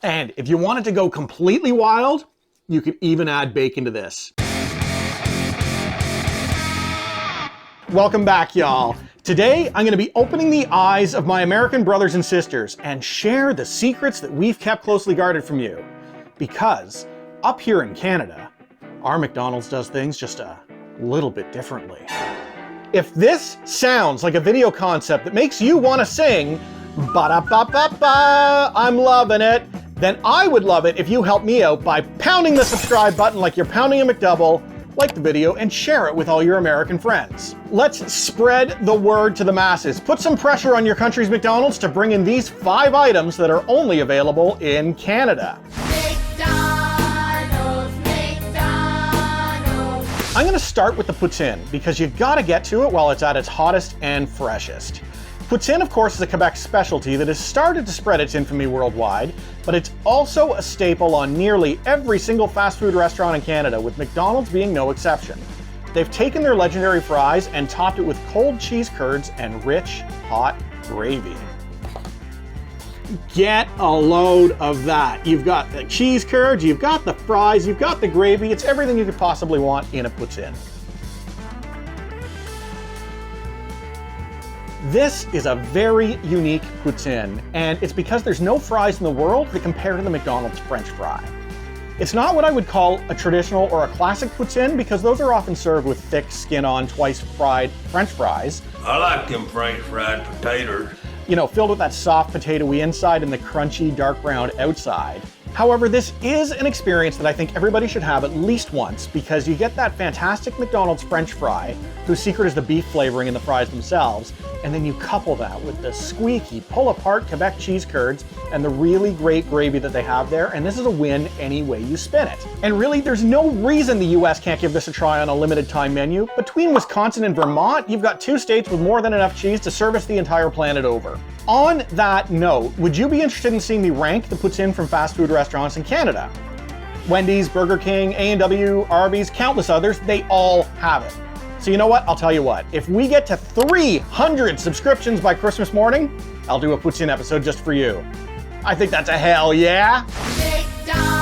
And if you want it to go completely wild, you can even add bacon to this. Welcome back, y'all. Today, I'm going to be opening the eyes of my American brothers and sisters and share the secrets that we've kept closely guarded from you. Because up here in Canada, our McDonald's does things just a little bit differently. If this sounds like a video concept that makes you want to sing, ba-da-ba-ba-ba, I'm loving it, then I would love it if you help me out by pounding the subscribe button like you're pounding a McDouble, like the video, and share it with all your American friends. Let's spread the word to the masses. Put some pressure on your country's McDonald's to bring in these 5 items that are only available in Canada. I'm going to start with the poutine because you've got to get to it while it's at its hottest and freshest. Poutine, of course, is a Quebec specialty that has started to spread its infamy worldwide, but it's also a staple on nearly every single fast food restaurant in Canada, with McDonald's being no exception. They've taken their legendary fries and topped it with cold cheese curds and rich, hot gravy. Get a load of that. You've got the cheese curds, you've got the fries, you've got the gravy. It's everything you could possibly want in a poutine. This is a very unique poutine, and it's because there's no fries in the world that compare to the McDonald's French fry. It's not what I would call a traditional or a classic poutine because those are often served with thick, skin-on, twice-fried French fries. I like them French fried potatoes. You know, filled with that soft potato-y inside and the crunchy dark brown outside. However, this is an experience that I think everybody should have at least once because you get that fantastic McDonald's French fry, whose secret is the beef flavoring in the fries themselves, and then you couple that with the squeaky, pull-apart Quebec cheese curds and the really great gravy that they have there, and this is a win any way you spin it. And really, there's no reason the US can't give this a try on a limited time menu. Between Wisconsin and Vermont, you've got 2 states with more than enough cheese to service the entire planet over. On that note, would you be interested in seeing me rank the poutine from fast food restaurants in Canada? Wendy's, Burger King, A&W, Arby's, countless others, they all have it. So you know what? I'll tell you what. If we get to 300 subscriptions by Christmas morning, I'll do a poutine episode just for you. I think that's a hell yeah. McDonald's.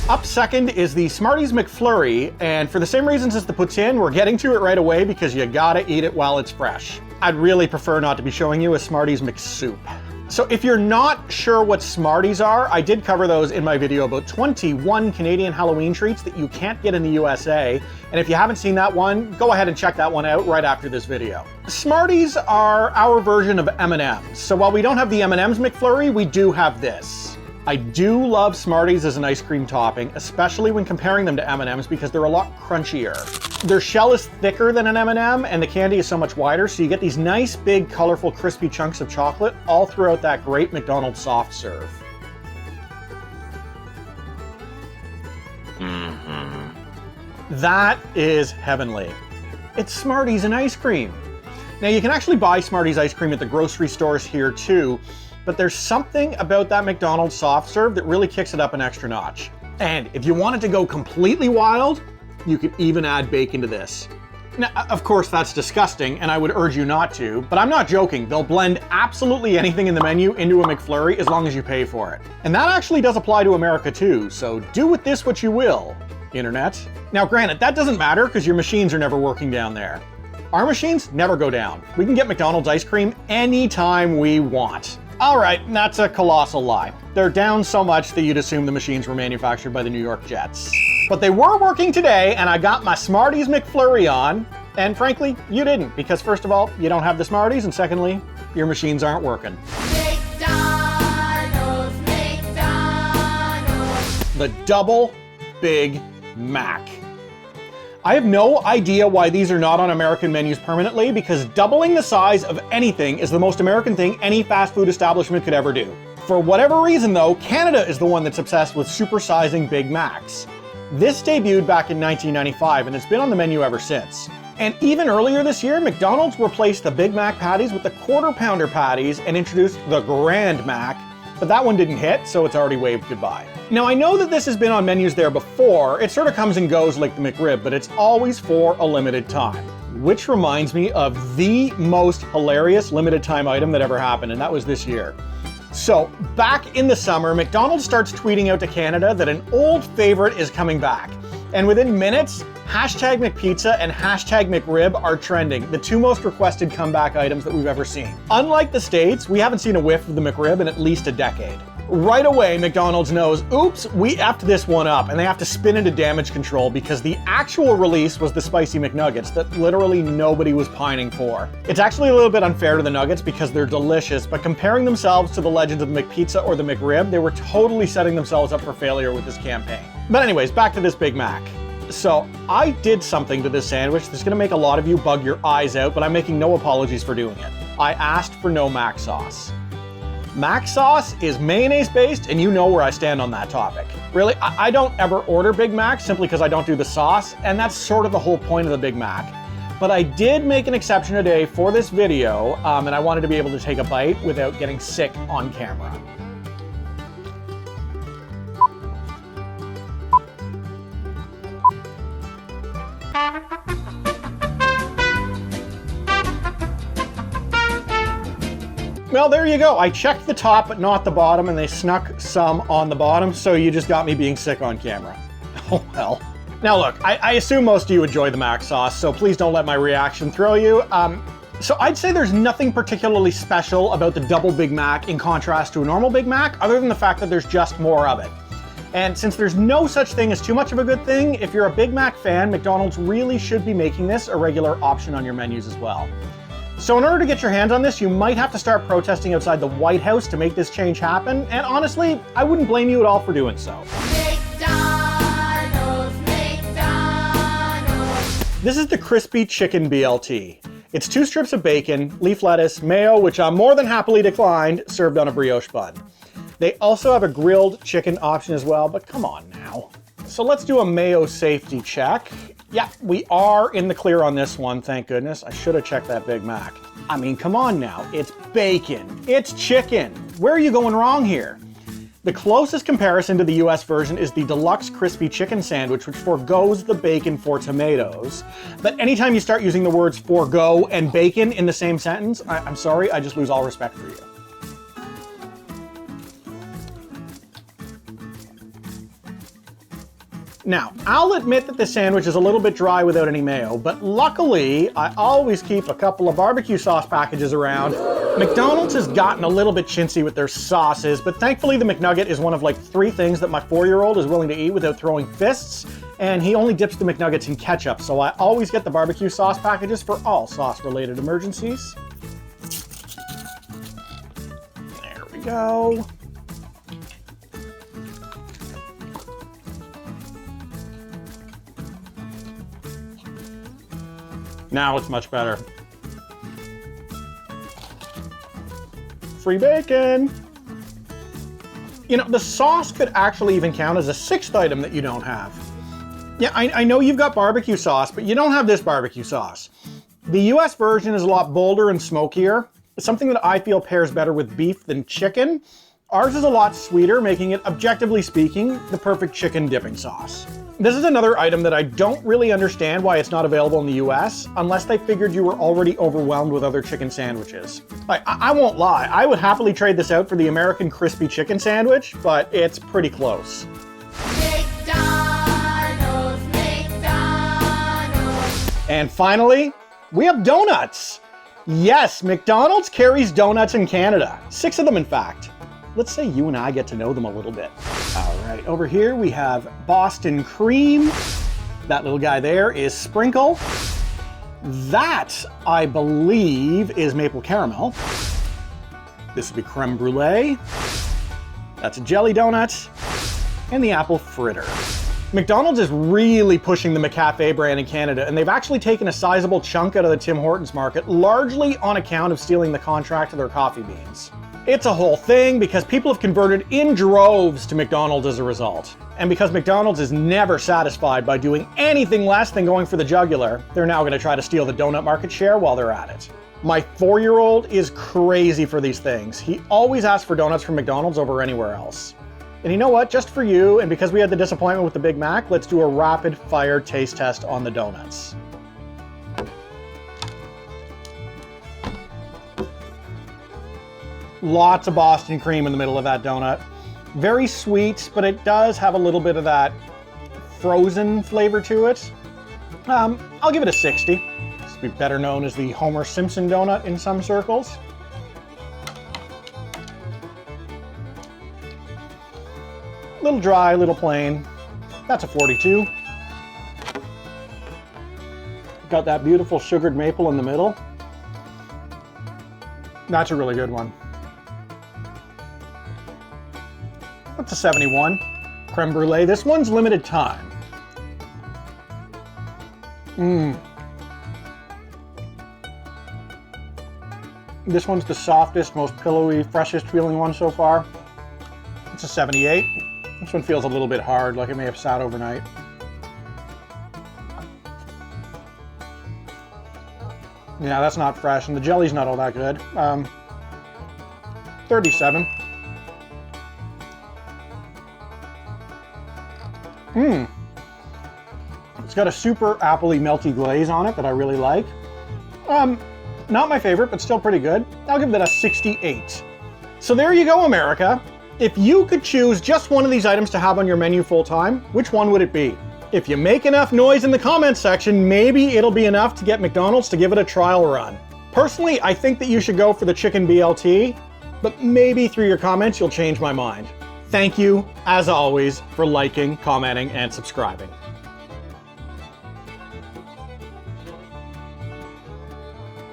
Up second is the Smarties McFlurry, and for the same reasons as the poutine, we're getting to it right away because you gotta eat it while it's fresh. I'd really prefer not to be showing you a Smarties McSoup. So if you're not sure what Smarties are, I did cover those in my video about 21 Canadian Halloween treats that you can't get in the USA. And if you haven't seen that one, go ahead and check that one out right after this video. Smarties are our version of M&Ms. So while we don't have the M&M's McFlurry, we do have this. I do love Smarties as an ice cream topping, especially when comparing them to M&M's because they're a lot crunchier. Their shell is thicker than an M&M and the candy is so much wider, so you get these nice, big, colorful, crispy chunks of chocolate all throughout that great McDonald's soft serve. That is heavenly. It's Smarties and ice cream. Now you can actually buy Smarties ice cream at the grocery stores here too, but there's something about that McDonald's soft serve that really kicks it up an extra notch. And if you want it to go completely wild, you could even add bacon to this. Now, of course, that's disgusting, and I would urge you not to, but I'm not joking. They'll blend absolutely anything in the menu into a McFlurry as long as you pay for it. And that actually does apply to America too, so do with this what you will, Internet. Now granted, that doesn't matter because your machines are never working down there. Our machines never go down. We can get McDonald's ice cream anytime we want. All right, that's a colossal lie. They're down so much that you'd assume the machines were manufactured by the New York Jets. But they were working today, and I got my Smarties McFlurry on, and frankly, you didn't, because first of all, you don't have the Smarties, and secondly, your machines aren't working. McDonald's. The Double Big Mac. I have no idea why these are not on American menus permanently because doubling the size of anything is the most American thing any fast food establishment could ever do. For whatever reason though, Canada is the one that's obsessed with supersizing Big Macs. This debuted back in 1995 and it's been on the menu ever since. And even earlier this year, McDonald's replaced the Big Mac patties with the Quarter Pounder patties and introduced the Grand Mac, but that one didn't hit, so it's already waved goodbye. Now I know that this has been on menus there before, it sort of comes and goes like the McRib, but it's always for a limited time. Which reminds me of the most hilarious limited time item that ever happened, and that was this year. So, back in the summer, McDonald's starts tweeting out to Canada that an old favorite is coming back. And within minutes, hashtag McPizza and hashtag McRib are trending, the two most requested comeback items that we've ever seen. Unlike the States, we haven't seen a whiff of the McRib in at least a decade. Right away, McDonald's knows, oops, we effed this one up, and they have to spin into damage control because the actual release was the spicy McNuggets that literally nobody was pining for. It's actually a little bit unfair to the nuggets because they're delicious, but comparing themselves to the legends of the McPizza or the McRib, they were totally setting themselves up for failure with this campaign. But anyways, back to this Big Mac. So, I did something to this sandwich that's gonna make a lot of you bug your eyes out, but I'm making no apologies for doing it. I asked for no mac sauce. Mac sauce is mayonnaise based, and you know where I stand on that topic. Really, I don't ever order Big Mac simply because I don't do the sauce, and that's sort of the whole point of the Big Mac. But I did make an exception today for this video, and I wanted to be able to take a bite without getting sick on camera. Well, there you go. I checked the top, but not the bottom, and they snuck some on the bottom, so you just got me being sick on camera. Oh well. Now look, I assume most of you enjoy the mac sauce, so please don't let my reaction throw you. So I'd say there's nothing particularly special about the double Big Mac in contrast to a normal Big Mac, other than the fact that there's just more of it. And since there's no such thing as too much of a good thing, if you're a Big Mac fan, McDonald's really should be making this a regular option on your menus as well. So in order to get your hands on this, you might have to start protesting outside the White House to make this change happen, and honestly, I wouldn't blame you at all for doing so. McDonald's, McDonald's. This is the crispy Chicken BLT. It's 2 strips of bacon, leaf lettuce, mayo, which I'm more than happily declined, served on a brioche bun. They also have a grilled chicken option as well, but come on now. So let's do a mayo safety check. Yeah, we are in the clear on this one, thank goodness. I should have checked that Big Mac. I mean, come on now, it's bacon, it's chicken. Where are you going wrong here? The closest comparison to the US version is the deluxe crispy chicken sandwich, which forgoes the bacon for tomatoes. But anytime you start using the words forgo and bacon in the same sentence, I'm sorry, I just lose all respect for you. Now, I'll admit that the sandwich is a little bit dry without any mayo, but luckily, I always keep a couple of barbecue sauce packages around. McDonald's has gotten a little bit chintzy with their sauces, but thankfully the McNugget is one of like 3 things that my 4-year-old is willing to eat without throwing fists, and he only dips the McNuggets in ketchup, so I always get the barbecue sauce packages for all sauce-related emergencies. There we go. Now it's much better. Free bacon. You know, the sauce could actually even count as a 6th item that you don't have. Yeah, I know you've got barbecue sauce, but you don't have this barbecue sauce. The US version is a lot bolder and smokier. It's something that I feel pairs better with beef than chicken. Ours is a lot sweeter, making it, objectively speaking, the perfect chicken dipping sauce. This is another item that I don't really understand why it's not available in the US, unless they figured you were already overwhelmed with other chicken sandwiches. I won't lie, I would happily trade this out for the American crispy chicken sandwich, but it's pretty close. McDonald's, McDonald's. And finally, we have donuts. Yes, McDonald's carries donuts in Canada. 6 of them, in fact. Let's say you and I get to know them a little bit. All right, over here we have Boston cream. That little guy there is sprinkle. That, I believe, is maple caramel. This would be creme brulee. That's a jelly donut. And the apple fritter. McDonald's is really pushing the McCafe brand in Canada, and they've actually taken a sizable chunk out of the Tim Hortons market, largely on account of stealing the contract to their coffee beans. It's a whole thing because people have converted in droves to McDonald's as a result. And because McDonald's is never satisfied by doing anything less than going for the jugular, they're now going to try to steal the donut market share while they're at it. My 4-year-old is crazy for these things. He always asks for donuts from McDonald's over anywhere else. And you know what? Just for you, and because we had the disappointment with the Big Mac, let's do a rapid fire taste test on the donuts. Lots of Boston cream in the middle of that donut. Very sweet, but it does have a little bit of that frozen flavor to it. I'll give it a 60. This would be better known as the Homer Simpson donut in some circles. Little dry, little plain. That's a 42. Got that beautiful sugared maple in the middle. That's a really good one. That's a 71. Creme brulee. This one's limited time. This one's the softest, most pillowy, freshest feeling one so far. It's a 78. This one feels a little bit hard, like it may have sat overnight. Yeah, that's not fresh, and the jelly's not all that good. 37. It's got a super appley, melty glaze on it that I really like. Not my favorite, but still pretty good. I'll give that a 68. So there you go, America. If you could choose just one of these items to have on your menu full time, which one would it be? If you make enough noise in the comments section, maybe it'll be enough to get McDonald's to give it a trial run. Personally, I think that you should go for the Chicken BLT, but maybe through your comments you'll change my mind. Thank you, as always, for liking, commenting, and subscribing.